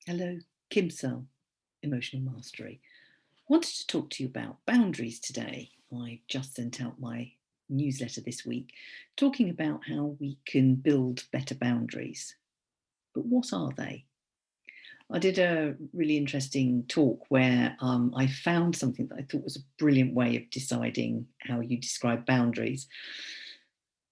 Hello, Kim Searle, Emotional Mastery. Wanted to talk to you about boundaries today. I just sent out my newsletter this week talking about how we can build better boundaries. But what are they? I did a really interesting talk where I found something that I thought was a brilliant way of deciding how you describe boundaries.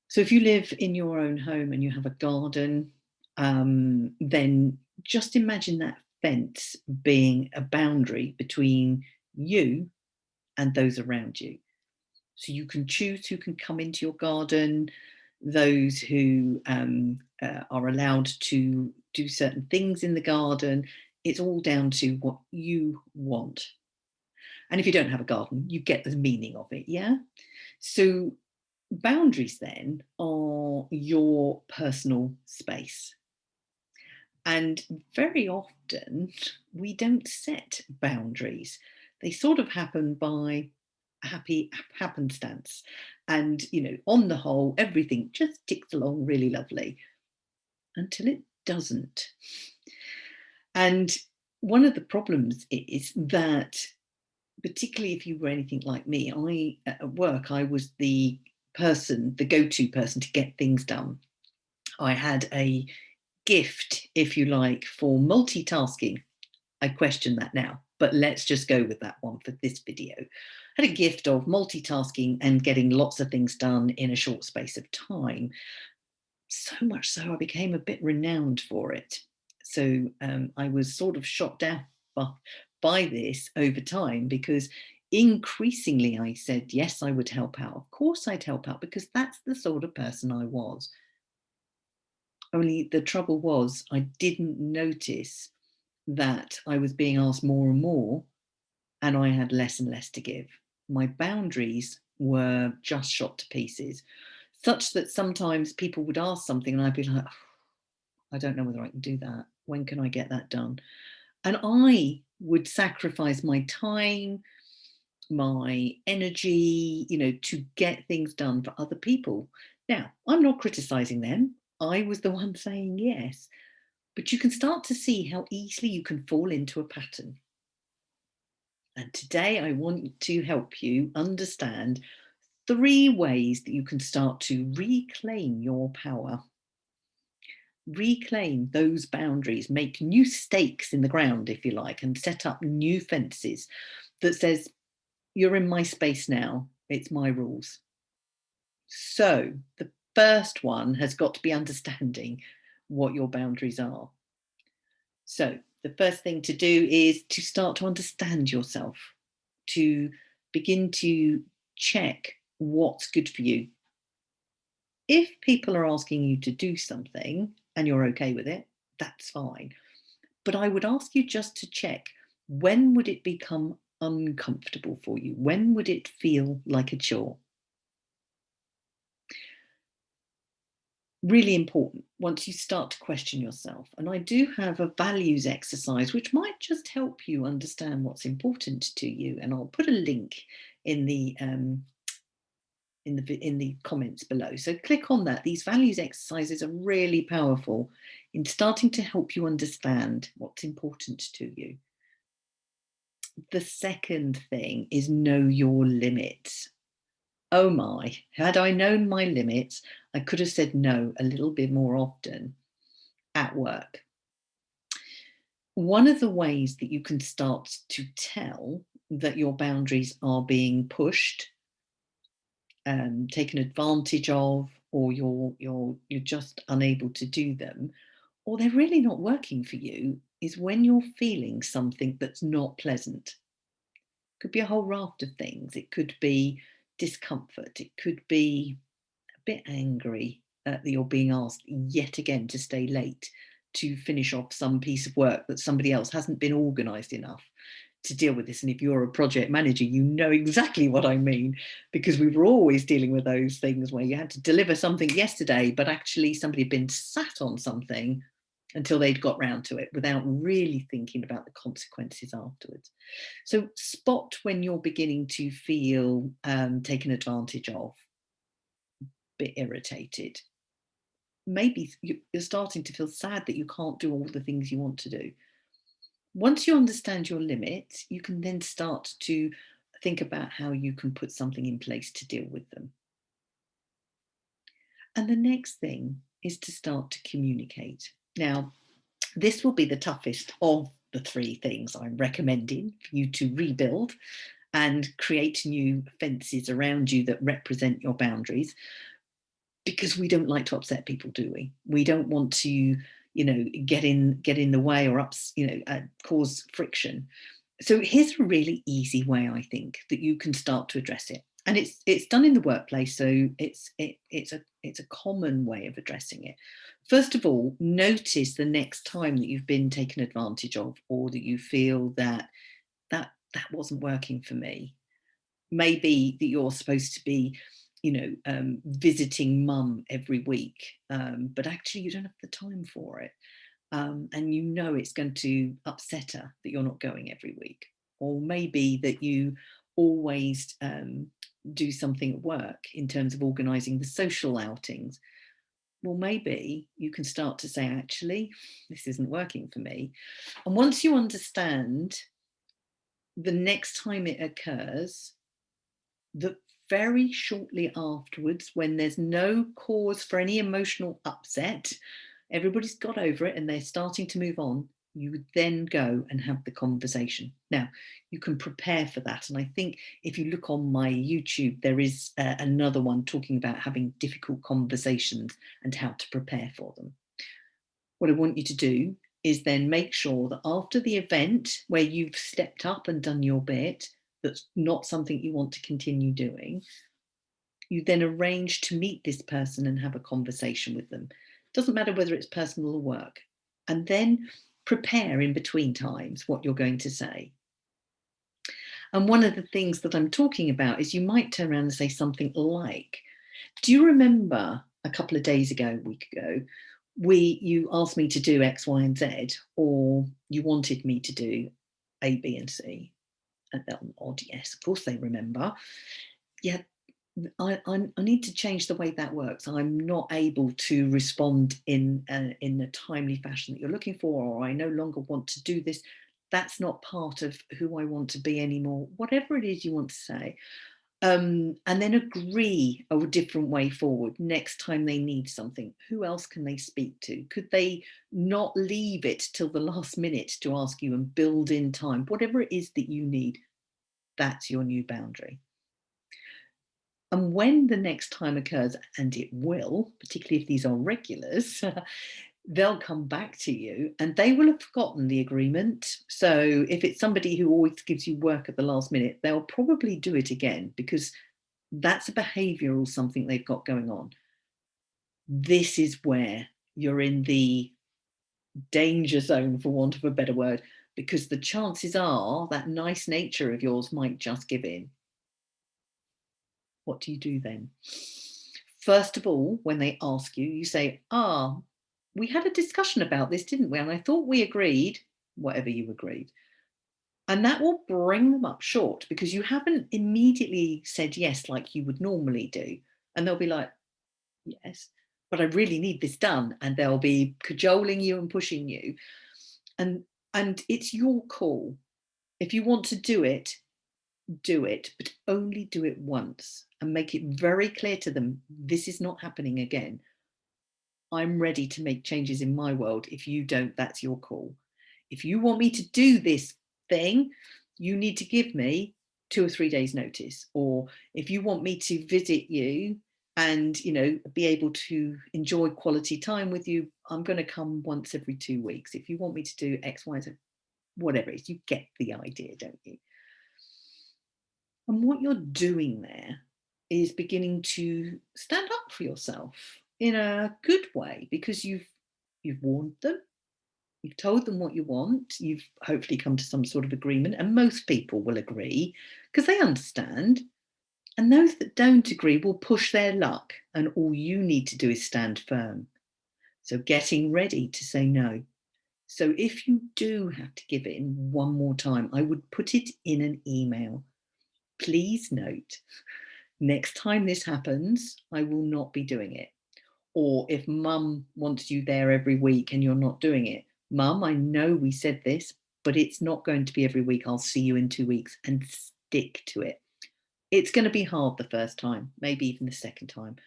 So if you live in your own home and you have a garden, then just imagine that fence being a boundary between you and those around you. So you can choose who can come into your garden, those who are allowed to do certain things in the garden. It's all down to what you want. And if you don't have a garden, you get the meaning of it, yeah? So boundaries then are your personal space. And very often we don't set boundaries. They sort of happen by happy happenstance. And, on the whole, everything just ticks along really lovely until it doesn't. And one of the problems is that, particularly if you were anything like me, at work, I was the go-to person to get things done. I had a gift, if you like, for multitasking. I question that now, but let's just go with that one for this video. I had a gift of multitasking and getting lots of things done in a short space of time. So much so I became a bit renowned for it. So I was sort of shot down by this over time because increasingly I said, yes, I would help out. Of course I'd help out because that's the sort of person I was. Only the trouble was I didn't notice that I was being asked more and more and I had less and less to give. My boundaries were just shot to pieces, such that sometimes people would ask something and I'd be like, I don't know whether I can do that. When can I get that done? And I would sacrifice my time, my energy, to get things done for other people. Now, I'm not criticizing them. I was the one saying yes. But you can start to see how easily you can fall into a pattern. And today I want to help you understand 3 ways that you can start to reclaim your power. Reclaim those boundaries, make new stakes in the ground, if you like, and set up new fences that says, you're in my space now, it's my rules. So the first one has got to be understanding what your boundaries are. So the first thing to do is to start to understand yourself, to begin to check what's good for you. If people are asking you to do something and you're okay with it, that's fine. But I would ask you just to check, when would it become uncomfortable for you? When would it feel like a chore? Really important once you start to question yourself. And I do have a values exercise which might just help you understand what's important to you. And I'll put a link in the comments below. So click on that. These values exercises are really powerful in starting to help you understand what's important to you. The second thing is know your limits. Oh my, had I known my limits, I could have said no a little bit more often at work. One of the ways that you can start to tell that your boundaries are being pushed, taken advantage of, or you're just unable to do them, or they're really not working for you, is when you're feeling something that's not pleasant. Could be a whole raft of things. It could be discomfort. It could be a bit angry that you're being asked yet again to stay late to finish off some piece of work that somebody else hasn't been organised enough to deal with this. And if you're a project manager, you know exactly what I mean, because we were always dealing with those things where you had to deliver something yesterday, but actually somebody had been sat on something until they'd got round to it without really thinking about the consequences afterwards. So spot when you're beginning to feel taken advantage of, bit irritated. Maybe you're starting to feel sad that you can't do all the things you want to do. Once you understand your limits, you can then start to think about how you can put something in place to deal with them. And the next thing is to start to communicate. Now, this will be the toughest of the three things I'm recommending for you to rebuild and create new fences around you that represent your boundaries, because we don't like to upset people, do we? We don't want to, get in the way or cause friction. So here's a really easy way, I think, that you can start to address it. And it's done in the workplace, so it's a common way of addressing it. First of all, notice the next time that you've been taken advantage of, or that you feel that wasn't working for me. Maybe that you're supposed to be, visiting mum every week, but actually you don't have the time for it. And you know it's going to upset her that you're not going every week. Or maybe that you always do something at work in terms of organising the social outings. Well, maybe you can start to say, actually, this isn't working for me. And once you understand, the next time it occurs, that very shortly afterwards, when there's no cause for any emotional upset, everybody's got over it and they're starting to move on, you would then go and have the conversation. Now, you can prepare for that. And I think if you look on my YouTube, there is another one talking about having difficult conversations and how to prepare for them. What I want you to do is then make sure that after the event where you've stepped up and done your bit, that's not something you want to continue doing, you then arrange to meet this person and have a conversation with them. Doesn't matter whether it's personal or work. And then prepare in between times what you're going to say. And one of the things that I'm talking about is you might turn around and say something like, do you remember a couple of days ago, a week ago, you asked me to do X, Y, and Z, or you wanted me to do A, B, and C? And they'll nod, yes, of course they remember. Yeah, I need to change the way that works. I'm not able to respond in the timely fashion that you're looking for, or I no longer want to do this. That's not part of who I want to be anymore. Whatever it is you want to say. And then agree a different way forward next time they need something. Who else can they speak to? Could they not leave it till the last minute to ask you and build in time? Whatever it is that you need, that's your new boundary. And when the next time occurs, and it will, particularly if these are regulars, they'll come back to you and they will have forgotten the agreement. So if it's somebody who always gives you work at the last minute, they'll probably do it again, because that's a behaviour or something they've got going on. This is where you're in the danger zone, for want of a better word, because the chances are that nice nature of yours might just give in. What do you do then? First of all, when they ask you, you say, we had a discussion about this, didn't we? And I thought we agreed, whatever you agreed. And that will bring them up short, because you haven't immediately said yes like you would normally do. And they'll be like, yes, but I really need this done. And they'll be cajoling you and pushing you. And it's your call. If you want to do it, but only do it once and make it very clear to them, this is not happening again. I'm ready to make changes in my world. If you don't, that's your call. If you want me to do this thing, you need to give me 2 or 3 days notice. Or if you want me to visit you and, be able to enjoy quality time with you, I'm going to come once every 2 weeks. If you want me to do X, Y, Z, whatever it is, you get the idea, don't you? And what you're doing there is beginning to stand up for yourself in a good way, because you've warned them, you've told them what you want, you've hopefully come to some sort of agreement, and most people will agree because they understand. And those that don't agree will push their luck, and all you need to do is stand firm. So getting ready to say no. So if you do have to give in one more time, I would put it in an email. Please note, next time this happens, I will not be doing it. Or if mum wants you there every week and you're not doing it, mum, I know we said this, but it's not going to be every week. I'll see you in 2 weeks, and stick to it. It's going to be hard the first time, maybe even the second time.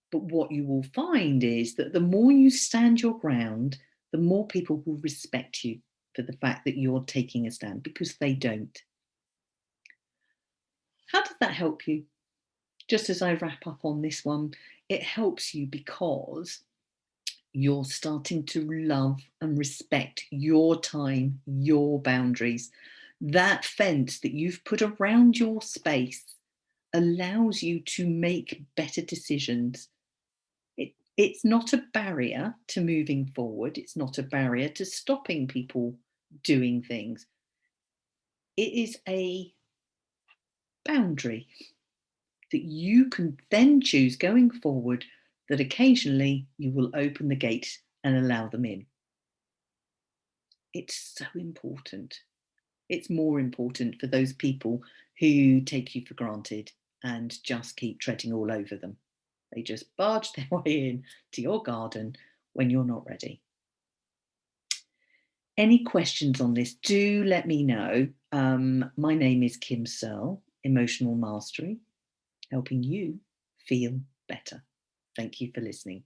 But what you will find is that the more you stand your ground, the more people will respect you for the fact that you're taking a stand, because they don't. How does that help you? Just as I wrap up on this one, it helps you because you're starting to love and respect your time, your boundaries. That fence that you've put around your space allows you to make better decisions. It's not a barrier to moving forward. It's not a barrier to stopping people doing things. It is a boundary that you can then choose going forward, that occasionally you will open the gate and allow them in. It's so important. It's more important for those people who take you for granted and just keep treading all over them. They just barge their way in to your garden when you're not ready. Any questions on this, do let me know. My name is Kim Searle, Emotional Mastery, helping you feel better. Thank you for listening.